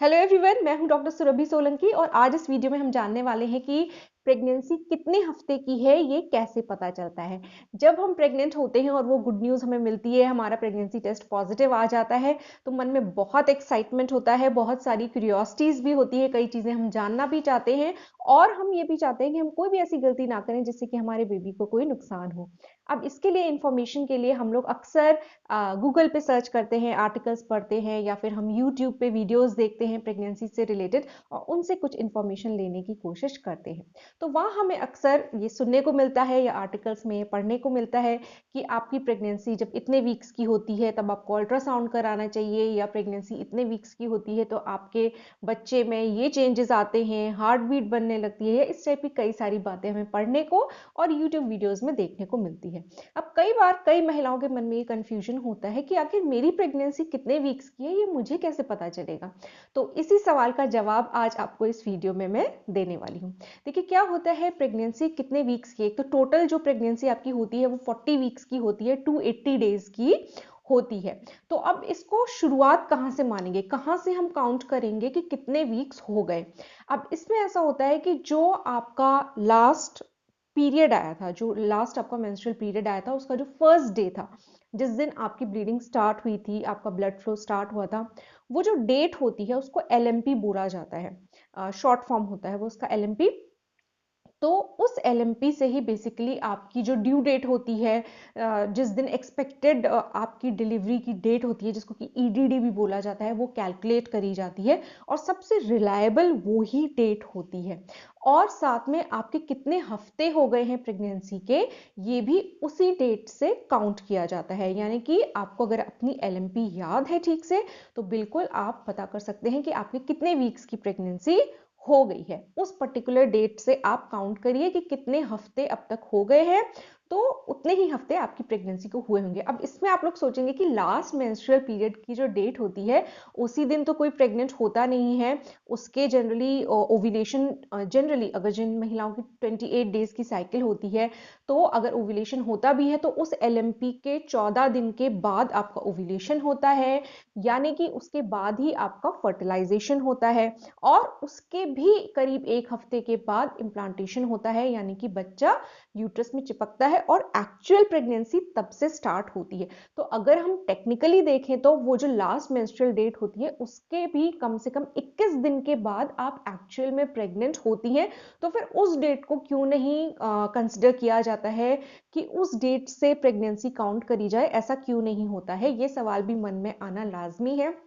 Hello everyone, मैं हूं doctor Surabhi Solanki और आज इस वीडियो में हम जानने वाले हैं कि प्रेगनेंसी कितने हफ्ते की है, ये कैसे पता चलता है। जब हम प्रेग्नेंट होते हैं और वो गुड न्यूज़ हमें मिलती है, हमारा प्रेगनेंसी टेस्ट पॉजिटिव आ जाता है, तो मन में बहुत एक्साइटमेंट होता है, बहुत सारी क्यूरियोसिटीज़ भी होती है, कई चीज़ें हम जानना भी चाहते हैं और हम ये भी चाहते हैं कि हम कोई भी ऐसी गलती ना करें जिससे कि हमारे बेबी को कोई नुकसान हो। अब इसके लिए इन्फॉर्मेशन के लिए हम लोग अक्सर गूगल पे सर्च करते हैं, आर्टिकल्स पढ़ते हैं या फिर हम यूट्यूब पे वीडियोस देखते हैं प्रेगनेंसी से रिलेटेड और उनसे कुछ इन्फॉर्मेशन लेने की कोशिश करते हैं। तो वहाँ हमें अक्सर ये सुनने को मिलता है या आर्टिकल्स में पढ़ने को मिलता है कि आपकी प्रेगनेंसी जब इतने वीक्स की होती है तब आपको अल्ट्रासाउंड कराना चाहिए, या प्रेगनेंसी इतने वीक्स की होती है तो आपके बच्चे में ये चेंजेस आते हैं, हार्ट बीट बनने लगती है। इस टाइप की कई सारी बातें हमें पढ़ने को और यूट्यूब वीडियोज़ में देखने को मिलती है। अब कई बार कई महिलाओं के मन में ये कन्फ्यूजन होता है कि आखिर मेरी प्रेगनेंसी कितने वीक्स की है, ये मुझे कैसे पता चलेगा। तो इसी सवाल का जवाब आज आपको इस वीडियो में मैं देने वाली हूँ। देखिए क्या होता है, प्रेगनेंसी कितने वीक्स की है। एक तो टोटल जो प्रेगनेंसी आपकी होती है वो 40 वीक्स की होती है, 280 डेज की होती है। तो अब इसको शुरुआत कहाँ से मानेंगे, कहाँ से हम काउंट करेंगे कि कितने वीक्स हो गए। अब इसमें ऐसा होता है कि जो आपका लास्ट पीरियड आया था, जो लास्ट आपका मेंस्ट्रुअल पीरियड आया था, उसका जो फर्स्ट डे था, जिस दिन आपकी ब्लीडिंग स्टार्ट हुई थी, आपका ब्लड फ्लो स्टार्ट हुआ था, वो जो डेट होती है उसको एलएमपी बोला जाता है। शॉर्ट फॉर्म होता है वो उसका एलएमपी। तो उस एलएमपी से ही बेसिकली आपकी जो ड्यू डेट होती है, जिस दिन एक्सपेक्टेड आपकी डिलीवरी की डेट होती है, जिसको कि ईडीडी भी बोला जाता है, वो कैलकुलेट करी जाती है और सबसे रिलायबल वो ही डेट होती है। और साथ में आपके कितने हफ्ते हो गए हैं प्रेगनेंसी के, ये भी उसी डेट से काउंट किया जाता है। यानी कि आपको अगर अपनी एलएमपी याद है ठीक से, तो बिल्कुल आप पता कर सकते हैं कि आपके कितने वीक्स की प्रेगनेंसी हो गई है। उस पर्टिकुलर डेट से आप काउंट करिए कि कितने हफ्ते अब तक हो गए हैं, तो उतने ही हफ्ते आपकी प्रेगनेंसी को हुए होंगे। अब इसमें आप लोग सोचेंगे कि लास्ट मेंस्ट्रुअल पीरियड की जो डेट होती है, उसी दिन तो कोई प्रेग्नेंट होता नहीं है। उसके जनरली ओव्यूलेशन, जनरली अगर जिन महिलाओं की 28 डेज की साइकिल होती है, तो अगर ओव्यूलेशन होता भी है तो उस एलएमपी के 14 दिन के बाद आपका ओव्यूलेशन होता है, यानी कि उसके बाद ही आपका फर्टिलाइजेशन होता है। और उसके भी करीब एक हफ्ते के बाद इम्प्लांटेशन होता है, यानी कि बच्चा यूट्रस में चिपकता है और एक्चुअल प्रेगनेंसी तब से स्टार्ट होती है। तो अगर हम टेक्निकली देखें तो वो जो लास्ट मेंस्ट्रुअल डेट होती है, उसके भी कम से कम 21 दिन के बाद आप एक्चुअल में प्रेग्नेंट होती हैं। तो फिर उस डेट को क्यों नहीं कंसिडर किया जाता है कि उस डेट से प्रेगनेंसी काउंट करी जाए, ऐसा क्यों नहीं होता है, ये सवाल भी मन में आना लाजमी है।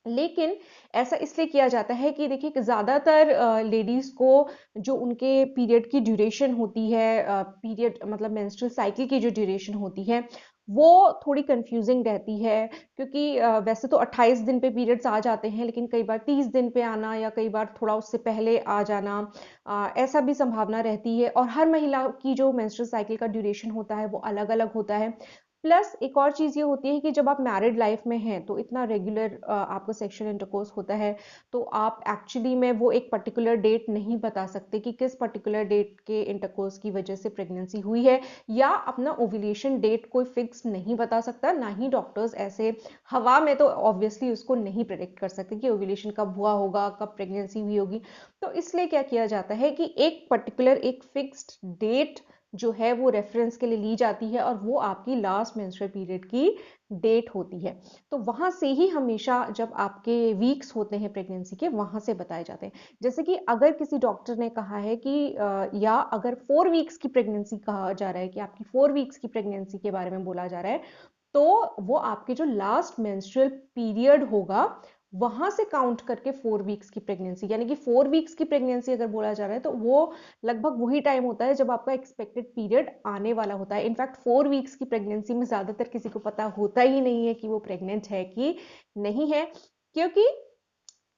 लेकिन ऐसा इसलिए किया जाता है कि देखिए कि ज़्यादातर लेडीज़ को जो उनके पीरियड की ड्यूरेशन होती है, पीरियड मतलब मेंस्ट्रुअल साइकिल की जो ड्यूरेशन होती है, वो थोड़ी कंफ्यूजिंग रहती है। क्योंकि वैसे तो 28 दिन पे पीरियड्स आ जाते हैं, लेकिन कई बार 30 दिन पे आना या कई बार थोड़ा उससे पहले आ जाना, ऐसा भी संभावना रहती है। और हर महिला की जो मेंस्ट्रुअल साइकिल का ड्यूरेशन होता है वो अलग अलग होता है। प्लस एक और चीज़ ये होती है कि जब आप मैरिड लाइफ में हैं तो इतना रेगुलर आपका सेक्सुअल इंटरकोर्स होता है, तो आप एक्चुअली में वो एक पर्टिकुलर डेट नहीं बता सकते कि किस पर्टिकुलर डेट के इंटरकोर्स की वजह से प्रेगनेंसी हुई है, या अपना ओव्यूलेशन डेट कोई फिक्स नहीं बता सकता। ना ही डॉक्टर्स ऐसे हवा में तो ऑब्वियसली उसको नहीं प्रेडिक्ट कर सकते कि ओव्यूलेशन कब हुआ होगा, कब प्रेगनेंसी हुई होगी। तो इसलिए क्या किया जाता है कि एक पर्टिकुलर एक फिक्स्ड डेट जो है वो रेफरेंस के लिए ली जाती है, और वो आपकी लास्ट मेंस्ट्रुअल पीरियड की डेट होती है। तो वहां से ही हमेशा जब आपके वीक्स होते हैं प्रेगनेंसी के, वहां से बताए जाते हैं। जैसे कि अगर किसी डॉक्टर ने कहा है कि या अगर 4 वीक्स की प्रेगनेंसी कहा जा रहा है कि आपकी 4 वीक्स की प्रेगनेंसी के बारे में बोला जा रहा है, तो वो आपके जो लास्ट मेंस्ट्रुअल पीरियड होगा वहां से काउंट करके 4 वीक्स की प्रेगनेंसी, यानी कि 4 वीक्स की प्रेगनेंसी अगर बोला जा रहा है तो वो लगभग वही टाइम होता है जब आपका एक्सपेक्टेड पीरियड आने वाला होता है। इनफैक्ट 4 वीक्स की प्रेगनेंसी में ज्यादातर किसी को पता होता ही नहीं है कि वो प्रेग्नेंट है कि नहीं है, क्योंकि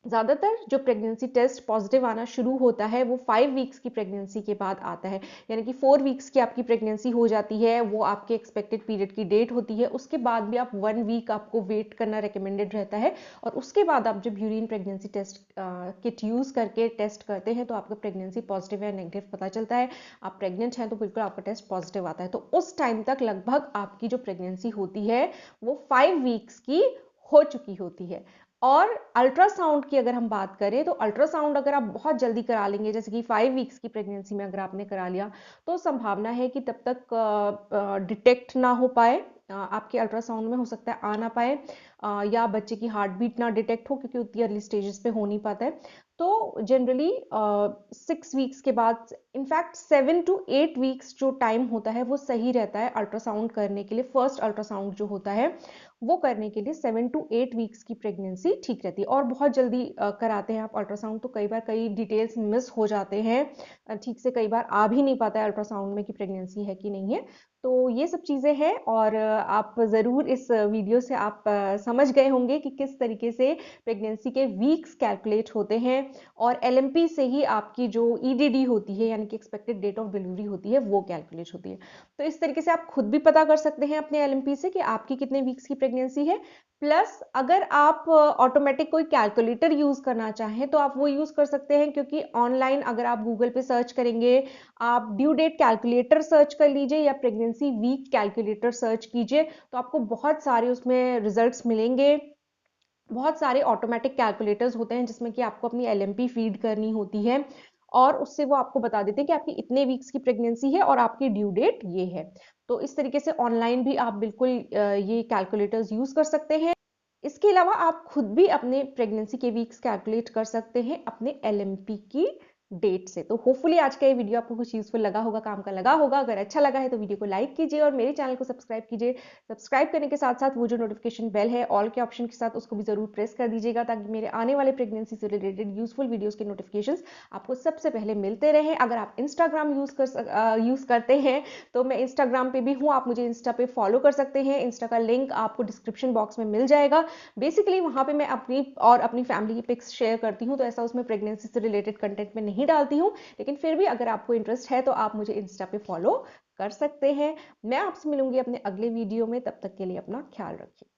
ज़्यादातर जो प्रेगनेंसी टेस्ट पॉजिटिव आना शुरू होता है वो 5 वीक्स की प्रेगनेंसी के बाद आता है। यानी कि 4 वीक्स की आपकी प्रेगनेंसी हो जाती है, वो आपके एक्सपेक्टेड पीरियड की डेट होती है। उसके बाद भी आप 1 वीक आपको वेट करना रिकमेंडेड रहता है, और उसके बाद आप जब urine pregnancy test kit use करके टेस्ट करते हैं तो आपका प्रेगनेंसी पॉजिटिव या नेगेटिव पता चलता है। आप प्रेग्नेंट हैं तो बिल्कुल आपका टेस्ट पॉजिटिव आता है। तो उस टाइम तक लगभग आपकी जो प्रेगनेंसी होती है वो 5 वीक्स की हो चुकी होती है। और अल्ट्रासाउंड की अगर हम बात करें तो अल्ट्रासाउंड अगर आप बहुत जल्दी करा लेंगे, जैसे कि 5 वीक्स की प्रेगनेंसी में अगर आपने करा लिया, तो संभावना है कि तब तक डिटेक्ट ना हो पाए, आपके अल्ट्रासाउंड में हो सकता है आ ना पाए, या बच्चे की हार्ट बीट ना डिटेक्ट हो, क्योंकि उतनी अर्ली स्टेजेस पे हो नहीं पाता है। तो जनरली 6 वीक्स के बाद, इनफैक्ट 7 to 8 वीक्स जो टाइम होता है वो सही रहता है अल्ट्रासाउंड करने के लिए। फर्स्ट अल्ट्रासाउंड जो होता है वो करने के लिए 7 to 8 वीक्स की प्रेगनेंसी ठीक रहती है। और बहुत जल्दी कराते हैं आप अल्ट्रासाउंड तो कई बार कई डिटेल्स मिस हो जाते हैं, ठीक से कई बार आ भी नहीं पाता है अल्ट्रासाउंड में कि प्रेगनेंसी है कि नहीं है। तो ये सब चीज़ें हैं, और आप ज़रूर इस वीडियो से आप समझ गए होंगे कि किस तरीके से प्रेगनेंसी के वीक्स कैलकुलेट होते हैं, और एलएमपी से ही आपकी जो ईडीडी होती है, यानी कि एक्सपेक्टेड डेट ऑफ डिलीवरी होती है, वो कैलकुलेट होती है। तो इस तरीके से आप खुद भी पता कर सकते हैं अपने एलएमपी से कि आपकी कितने वीक्स की प्रेगनेंसी है। प्लस अगर आप ऑटोमेटिक कोई कैलकुलेटर यूज करना चाहें तो आप वो यूज कर सकते हैं, क्योंकि ऑनलाइन अगर आप गूगल पे सर्च करेंगे, आप ड्यू डेट कैलकुलेटर सर्च कर लीजिए या प्रेगनेंसी वीक कैलकुलेटर सर्च कीजिए, तो आपको बहुत सारे उसमें रिजल्ट्स मिलेंगे। बहुत सारे ऑटोमेटिक कैलकुलेटर्स होते हैं जिसमें कि आपको अपनी एलएमपी फीड करनी होती है, और उससे वो आपको बता देते हैं कि आपकी इतने वीक्स की प्रेगनेंसी है और आपकी ड्यू डेट ये है। तो इस तरीके से ऑनलाइन भी आप बिल्कुल ये कैलकुलेटर्स यूज कर सकते हैं। इसके अलावा आप खुद भी अपने प्रेगनेंसी के वीक्स कैलकुलेट कर सकते हैं अपने एलएमपी की डेट से। तो होपफुली आज का ये वीडियो आपको कुछ यूजफुल लगा होगा, काम का लगा होगा। अगर अच्छा लगा है तो वीडियो को लाइक कीजिए और मेरे चैनल को सब्सक्राइब कीजिए। सब्सक्राइब करने के साथ साथ वो जो नोटिफिकेशन बेल है ऑल के ऑप्शन के साथ, उसको भी जरूर प्रेस कर दीजिएगा, ताकि मेरे आने वाले प्रेगनेंसी से रिलेटेड यूजफुल वीडियोस के नोटिफिकेशंस आपको सबसे पहले मिलते रहें। अगर आप इंस्टाग्राम यूज करते हैं तो मैं इंस्टाग्राम पे भी हूँ, आप मुझे इंस्टा पे फॉलो कर सकते हैं। इंस्टा का लिंक आपको डिस्क्रिप्शन बॉक्स में मिल जाएगा। बेसिकली वहाँ पे मैं अपनी और अपनी फैमिली की पिक्स शेयर करती हूँ, तो ऐसा उसमें प्रेगनेंसी से रिलेटेड कंटेंट में नहीं डालती हूँ, लेकिन फिर भी अगर आपको इंटरेस्ट है तो आप मुझे इंस्टा पे फॉलो कर सकते हैं। मैं आपसे मिलूंगी अपने अगले वीडियो में, तब तक के लिए अपना ख्याल रखिए।